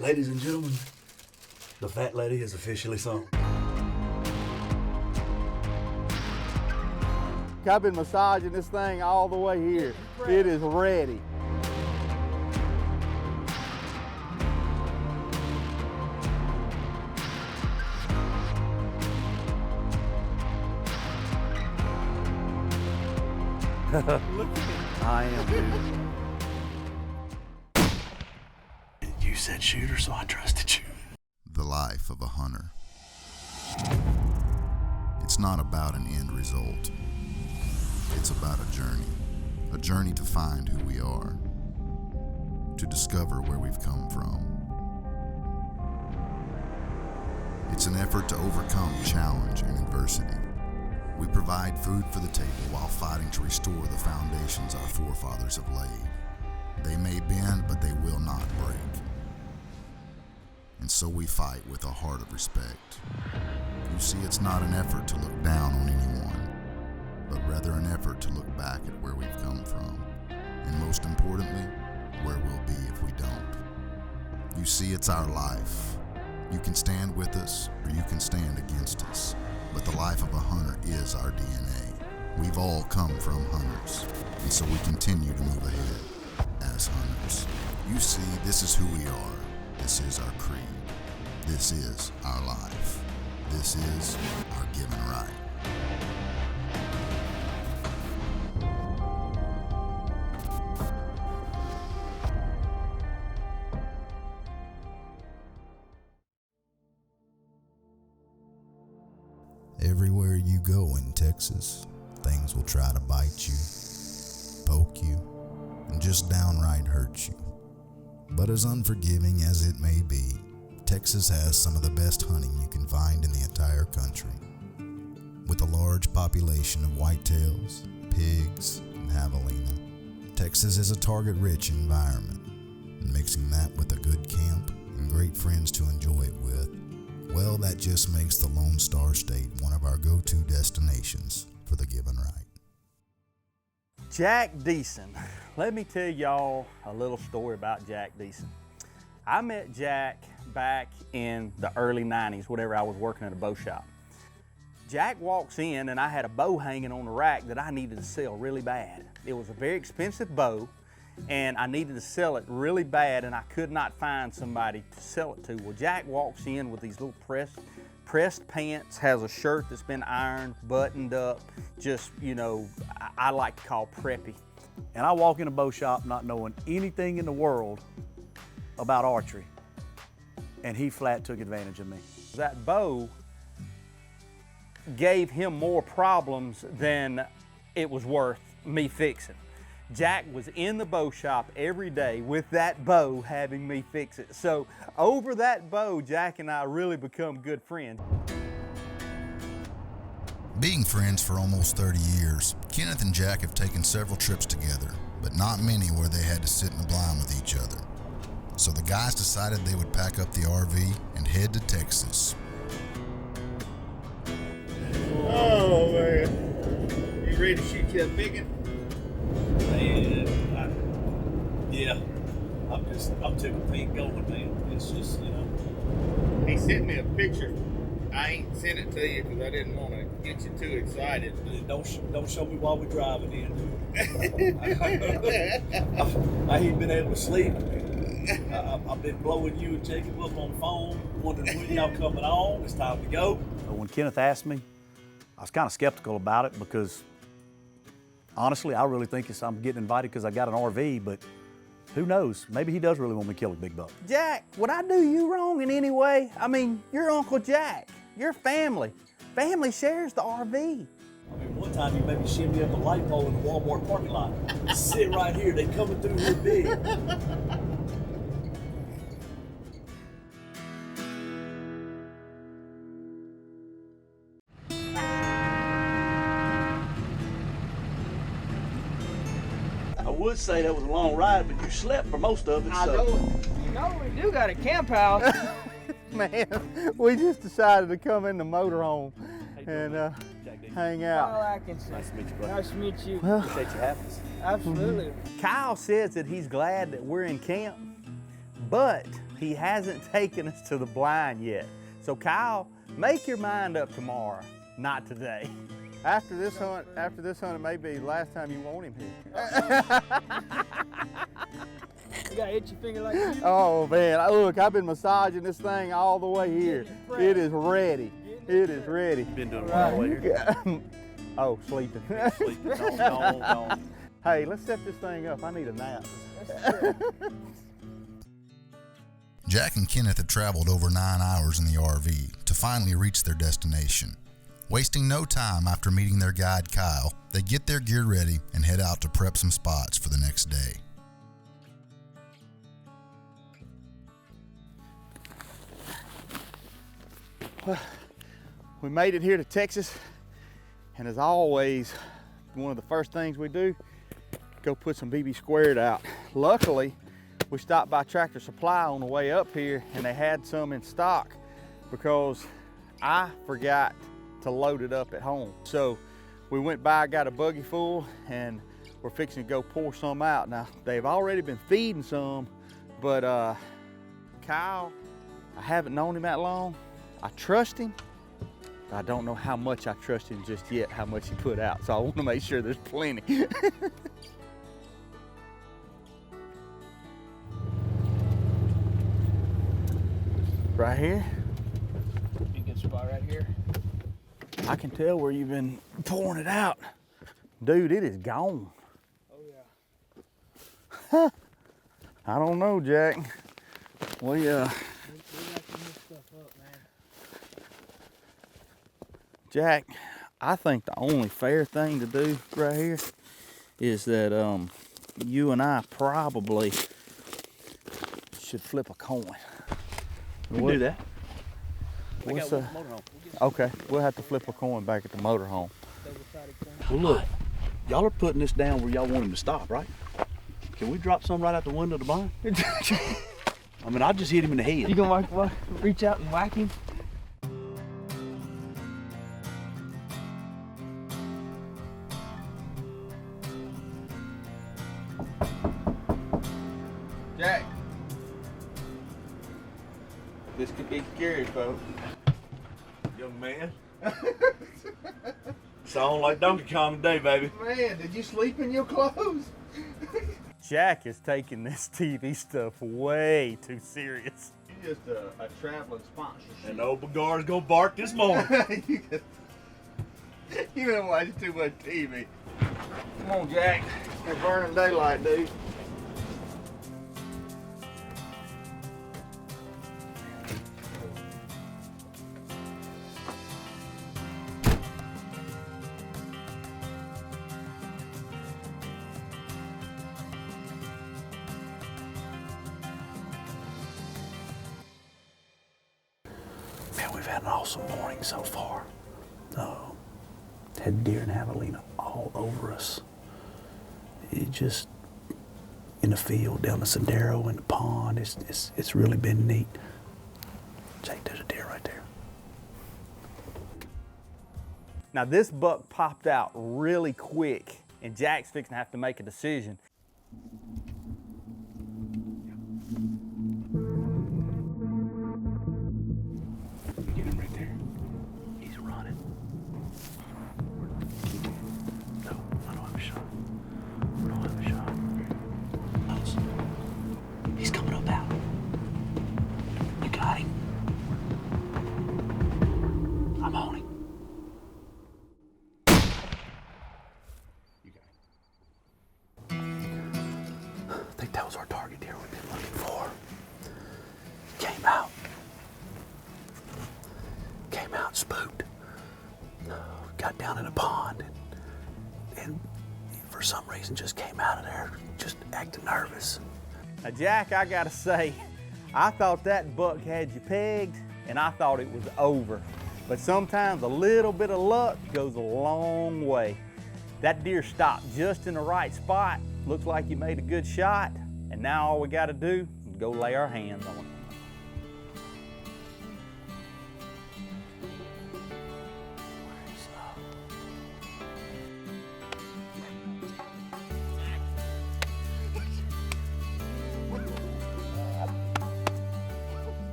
Ladies and gentlemen, the fat lady is officially sung. I've been massaging this thing all the way here. It is ready. Look at it. I am, dude. You said shooter, so I trusted you. The life of a hunter. It's not about an end result. It's about a journey to find who we are, to discover where we've come from. It's an effort to overcome challenge and adversity. We provide food for the table while fighting to restore the foundations our forefathers have laid. They may bend, but they will not break. And so we fight with a heart of respect. You see, it's not an effort to look down on anyone, but rather an effort to look back at where we've come from, and most importantly, where we'll be if we don't. You see, it's our life. You can stand with us, or you can stand against us, but the life of a hunter is our DNA. We've all come from hunters, and so we continue to move ahead as hunters. You see, this is who we are. This is our creed. This is our life. This is our given right. Everywhere you go in Texas, things will try to bite you, poke you, and just downright hurt you. But as unforgiving as it may be, Texas has some of the best hunting you can find in the entire country. With a large population of whitetails, pigs, and javelina, Texas is a target-rich environment. And mixing that with a good camp and great friends to enjoy it with, well, that just makes the Lone Star State one of our go-to destinations for the given right. Jack Deason. Let me tell y'all a little story about Jack Deason. I met Jack back in the early 90s, whenever I was working at a bow shop. Jack walks in and I had a bow hanging on the rack that I needed to sell really bad. It was a very expensive bow and I needed to sell it really bad and I could not find somebody to sell it to. Well, Jack walks in with these little pressed pants, has a shirt that's been ironed, buttoned up, just, you know, I like to call preppy. And I walk in a bow shop not knowing anything in the world about archery, and he flat took advantage of me. That bow gave him more problems than it was worth me fixing. Jack was in the bow shop every day with that bow having me fix it. So over that bow, Jack and I really become good friends. Being friends for almost 30 years, Kenneth and Jack have taken several trips together, but not many where they had to sit in the blind with each other. So the guys decided they would pack up the RV and head to Texas. Oh man, you ready to shoot you a big one? Man, I'm tickled pink going, man. It's just, you know. He sent me a picture. I ain't sent it to you because I didn't want to get you too excited. Don't show me while we're driving in. I ain't been able to sleep. I've been blowing you and Jacob up on the phone, wondering when y'all coming on. It's time to go. When Kenneth asked me, I was kind of skeptical about it because honestly, I really think I'm getting invited because I got an RV, but who knows? Maybe he does really want me to kill a big buck. Jack, would I do you wrong in any way? I mean, you're Uncle Jack. You're family. Family shares the RV. I mean, one time you made me shimmy up a light pole in the Walmart parking lot. Sit right here, they coming through here big. I would say that was a long ride, but you slept for most of it. I know. You know, we do got a camp house. Man, we just decided to come in the motorhome and hang out. All I can say. Nice to meet you, brother. Nice to meet you. Well, Appreciate you having us. Absolutely. Kyle says that he's glad that we're in camp, but he hasn't taken us to the blind yet. So Kyle, make your mind up tomorrow, not today. After this hunt, it may be the last time you want him here. You got an itchy finger like you? Oh man, look, I've been massaging this thing all the way here. It is ready. It is ready. Been doing it all the way here. Oh, sleeping. Sleeping. Gone. Hey, let's set this thing up. I need a nap. Jack and Kenneth had traveled over 9 hours in the RV to finally reach their destination. Wasting no time after meeting their guide Kyle, they get their gear ready and head out to prep some spots for the next day. Well, we made it here to Texas, and as always, one of the first things we do, go put some BB squared out. Luckily, we stopped by Tractor Supply on the way up here, and they had some in stock because I forgot to load it up at home. So we went by, got a buggy full, and we're fixing to go pour some out. Now, they've already been feeding some, but Kyle, I haven't known him that long. I trust him, but I don't know how much I trust him just yet, how much he put out. So I want to make sure there's plenty. Right here. You good spot right here. I can tell where you've been pouring it out. Dude, it is gone. Oh yeah. I don't know, Jack. We We got to mix stuff up, man. Jack, I think the only fair thing to do right here is that you and I probably should flip a coin. We can do that. What's I got one motorhome. Okay, we'll have to flip a coin back at the motorhome. Double-sided coin. Well, look, y'all are putting this down where y'all want him to stop, right? Can we drop some right out the window of the barn? I mean, I just hit him in the head. You gonna reach out and whack him? Jack, this could be scary, folks. Young man. Sound like Donkey Kong today, baby. Man, did you sleep in your clothes? Jack is taking this TV stuff way too serious. You're just a traveling sponsorship. And the old Bagar's gonna bark this morning. You been watching too much TV. Come on, Jack. It's burning daylight, dude. Man, we've had an awesome morning so far. Had deer and javelina all over us. It just in the field, down the Sendero, in the pond. It's really been neat. Jake, there's a deer right there. Now this buck popped out really quick, and Jack's fixing to have to make a decision. Get him right there. He's running. No, I don't have a shot. I don't have a shot. Close. He's coming up out. You got him. I'm on him. You got him. I think that was our target deer we've been looking for. Came out. Spooked. Got down in a pond and for some reason just came out of there just acting nervous. Now Jack, I gotta say, I thought that buck had you pegged, and I thought it was over. But sometimes a little bit of luck goes a long way. That deer stopped just in the right spot. Looks like you made a good shot, and now all we gotta do is go lay our hands on it.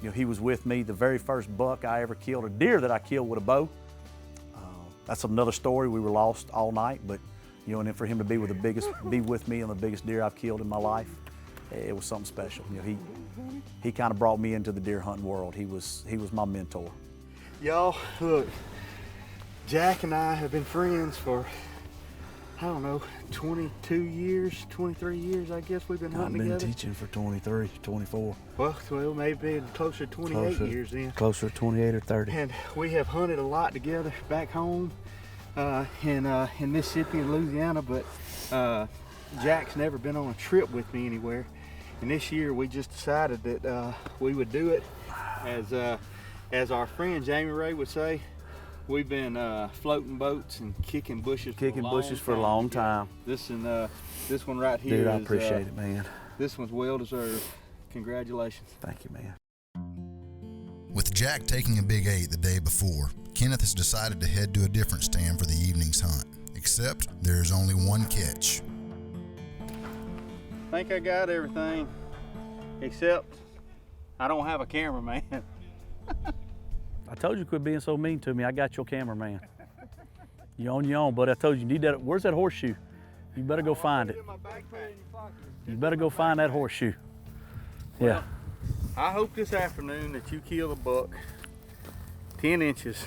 he was with me the very first buck I ever killed, a deer that I killed with a bow. That's another story. We were lost all night, but and then for him to be with me on the biggest deer I've killed in my life, it was something special. He kind of brought me into the deer hunting world. He was my mentor. Y'all, look, Jack and I have been friends for, I don't know, 22 years, 23 years, I guess we've been hunting together. I've been teaching for 23, 24. Well, maybe closer to 28 years then. Closer to 28 or 30. And we have hunted a lot together back home in Mississippi and Louisiana, but Jack's never been on a trip with me anywhere. And this year we just decided that we would do it. As our friend Jamie Ray would say, we've been floating boats and kicking bushes For a long time. This one right here. Dude, I appreciate it, man. This one's well deserved. Congratulations. Thank you, man. With Jack taking a big 8 the day before, Kenneth has decided to head to a different stand for the evening's hunt. Except there's only one catch. I think I got everything, except I don't have a cameraman. I told you quit being so mean to me. I got your cameraman. You're on your own, but I told you need that. Where's that horseshoe? You better go find it. You better go find that horseshoe. Yeah. I hope this afternoon that you kill a buck 10 inches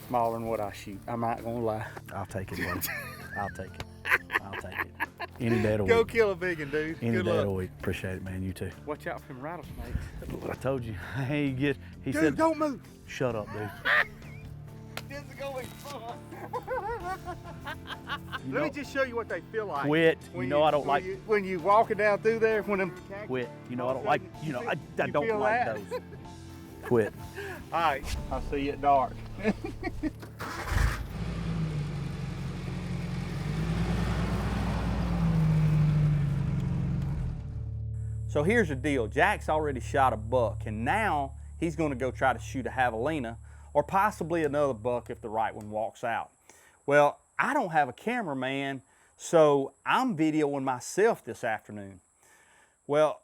smaller than what I shoot. I'm not gonna lie. I'll take it, buddy. I'll take it. I'll take it. Any day of the week. Go kill a big one, dude. Any Good day of luck. the week. Appreciate it, man. You too. Watch out for them rattlesnakes. I told you. He Dude, said, don't move. shut up, dude. This is gonna be fun. Let me just show you what they feel like. Quit. I don't like. When you walking down through there, when them. Quit. I don't like. I don't feel like that? those. Quit. All right, I'll see you at dark. So here's the deal. Jack's already shot a buck, and now he's going to go try to shoot a javelina or possibly another buck if the right one walks out. Well, I don't have a cameraman, so I'm videoing myself this afternoon. Well,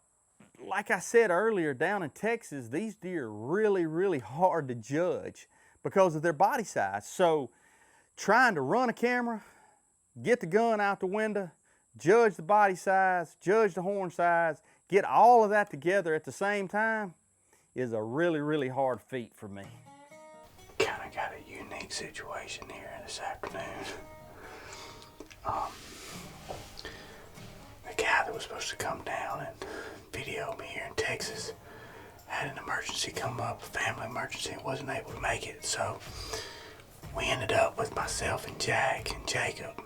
like I said earlier, down in Texas, these deer are really, really hard to judge because of their body size. So trying to run a camera, get the gun out the window, judge the body size, judge the horn size, get all of that together at the same time is a really, really hard feat for me. Kind of got a unique situation here this afternoon. The guy that was supposed to come down and video me here in Texas had an emergency come up, a family emergency, and wasn't able to make it. So we ended up with myself and Jack and Jacob.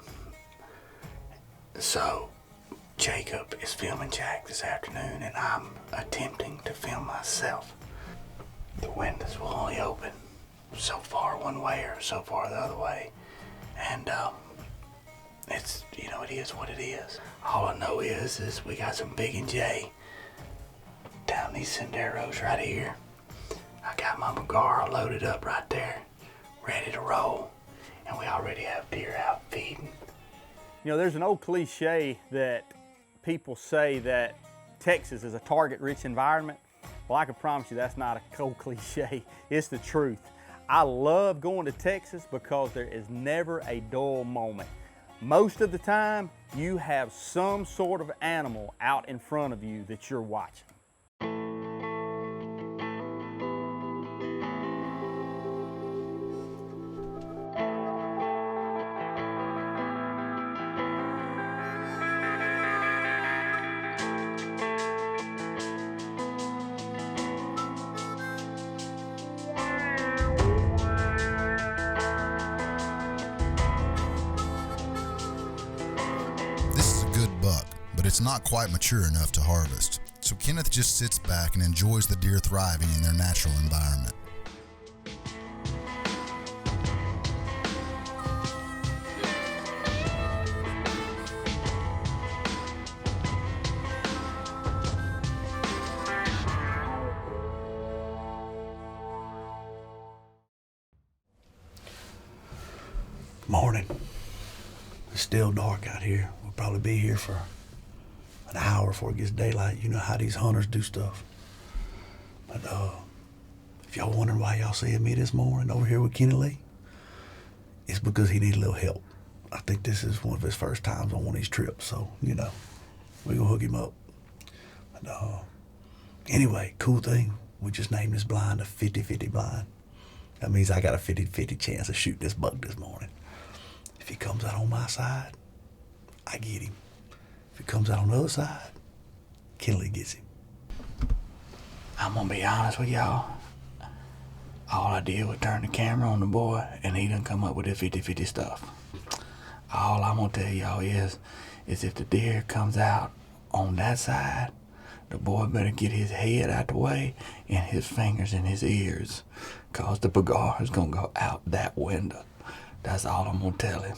So Jacob is filming Jack this afternoon, and I'm attempting to film myself. The windows will only open so far one way or so far the other way, and it's, it is what it is. All I know is we got some Big and J down these senderos right here. I got my Magara loaded up right there, ready to roll, and we already have deer out feeding. There's an old cliche that people say that Texas is a target-rich environment. Well, I can promise you that's not a cold cliche. It's the truth. I love going to Texas because there is never a dull moment. Most of the time, you have some sort of animal out in front of you that you're watching. It's not quite mature enough to harvest, so Kenneth just sits back and enjoys the deer thriving in their natural environment. Morning. It's still dark out here. We'll probably be here for an hour before it gets daylight. You know how these hunters do stuff. And, if y'all wondering why y'all seeing me this morning over here with Kenny Lee, it's because he needs a little help. I think this is one of his first times on one of these trips, so, you know, we're gonna hook him up. And, anyway, cool thing, we just named this blind a 50-50 blind. That means I got a 50-50 chance of shooting this buck this morning. If he comes out on my side, I get him. If he comes out on the other side, Kenley gets him. I'm gonna be honest with y'all. All I did was turn the camera on the boy, and he done come up with this 50-50 stuff. All I'm gonna tell y'all is if the deer comes out on that side, the boy better get his head out the way and his fingers in his ears, cause the cigar is gonna go out that window. That's all I'm gonna tell him.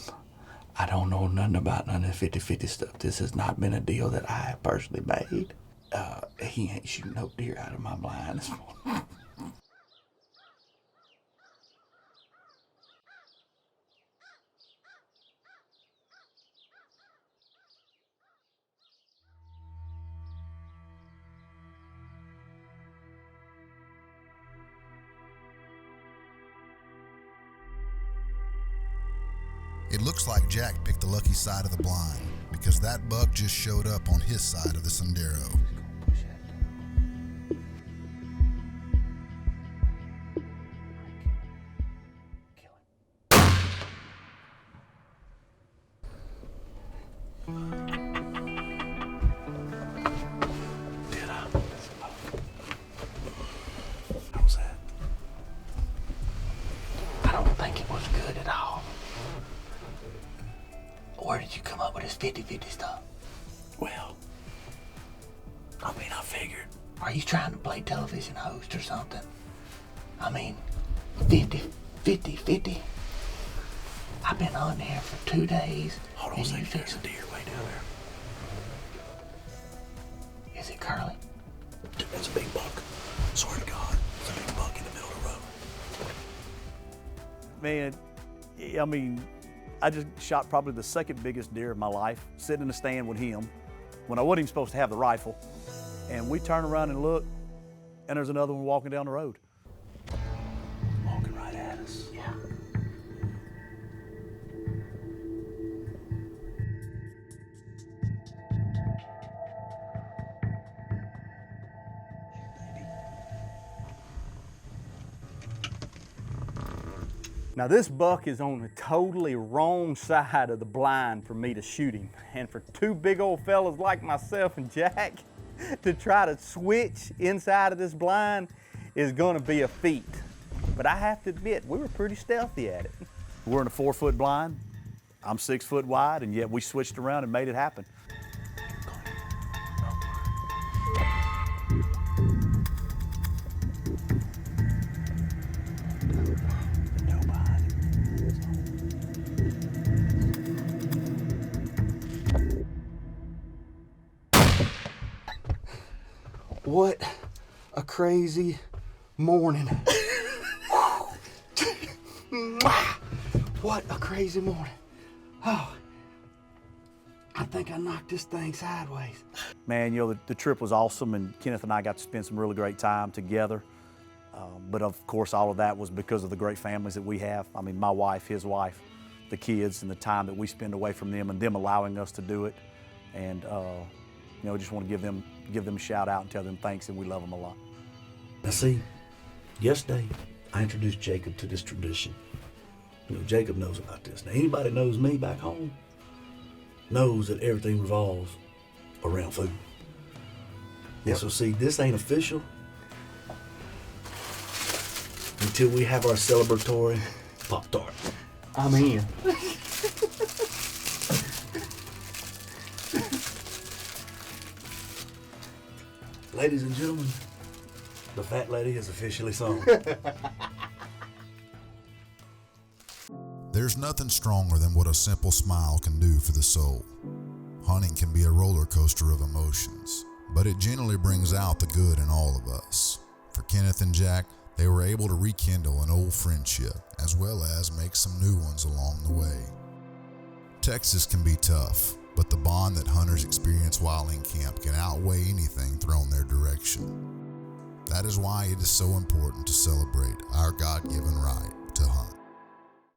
I don't know nothing about none of this 50-50 stuff. This has not been a deal that I have personally made. He ain't shooting no deer out of my blind this morning. It looks like Jack picked the lucky side of the blind because that buck just showed up on his side of the sendero. How was that? I don't think it was good at all. Where did you come up with this 50-50 stuff? Well, I mean, I figured. Are you trying to play television host or something? I mean, 50. I've been on there for 2 days. Hold on a second, there's a deer way down there. Is it Curly? Dude, that's a big buck. Swear to God, it's a big buck in the middle of the road. Man, I mean, I just shot probably the second biggest deer of my life, sitting in the stand with him when I wasn't even supposed to have the rifle. And we turn around and look, and there's another one walking down the road. Walking right at us. Yeah. Now this buck is on the totally wrong side of the blind for me to shoot him. And for two big old fellas like myself and Jack to try to switch inside of this blind is gonna be a feat. But I have to admit, we were pretty stealthy at it. We're in a 4-foot blind. I'm 6 foot wide, and yet we switched around and made it happen. What a crazy morning. What a crazy morning. Oh, I think I knocked this thing sideways. Man, you know, the trip was awesome, and Kenneth and I got to spend some really great time together. But of course, all of that was because of the great families that we have. I mean, my wife, his wife, the kids, and the time that we spend away from them, and them allowing us to do it. And you know, just want to give them a shout out and tell them thanks, and we love them a lot. Now see, yesterday I introduced Jacob to this tradition. You know, Jacob knows about this. Now anybody knows me back home knows that everything revolves around food. Yeah, so see, this ain't official until we have our celebratory Pop-Tart. I'm in. Ladies and gentlemen, the fat lady is officially sung. There's nothing stronger than what a simple smile can do for the soul. Hunting can be a roller coaster of emotions, but it generally brings out the good in all of us. For Kenneth and Jack, they were able to rekindle an old friendship, as well as make some new ones along the way. Texas can be tough, but the bond that hunters experience while in camp can outweigh anything thrown their direction. That is why it is so important to celebrate our God-given right